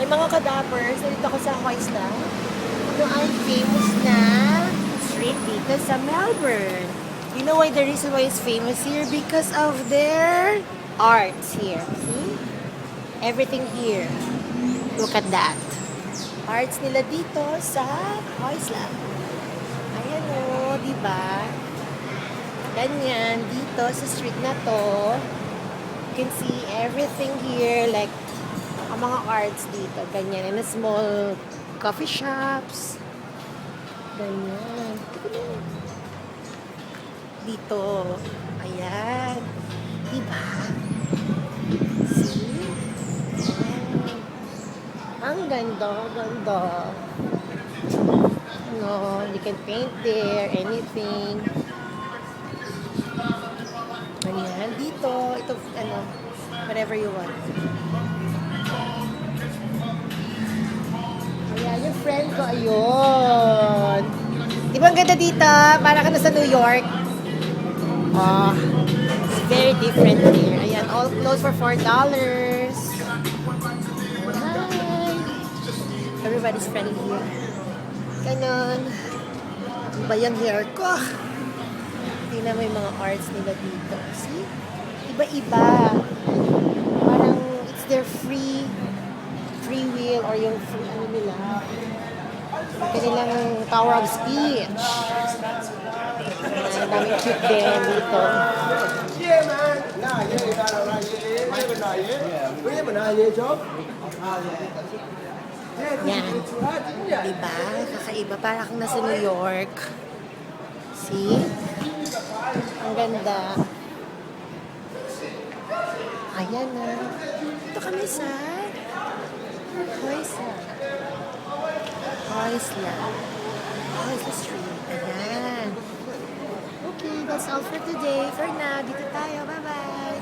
Ay mga kadapers, nandito ako sa Hoysla. Ito ay famous na street dito sa Melbourne. You know why the reason why it's famous here? Because of their arts here. See? Everything here. Look at that. Arts nila dito sa Hoysla. Ayan o, diba? Ganyan, dito sa street na to. You can see everything here, like ang mga arts dito, ganyan. And a small coffee shops. Ganyan. Dito. Ayan. Diba? See? Ayan. Ang ganda, ganda. No, you can paint there, anything. Ayan, dito, ito, ano, whatever you want. Ayan, yung friend ko, ayun. Di ba ang ganda dito? Para ka na sa New York. Oh, it's very different here. Ayan, all clothes for $4. Hi! Everybody's friendly here. Ganon. Ano ba yung hair ko? Tingnan mo yung mga arts nila dito. See? Iba-iba. Parang it's their free will or yung free ano nila. Kanilang power of speech. Ang daming cute din dito. Yan. Diba? Kakaiba. Para kang nasa New York. See? Ang ganda. Ayan na. Ito kami sa Hoysla. Hoysla. Hoysla Street. Ayan. Okay, that's all for today. For now, dito tayo. Bye-bye.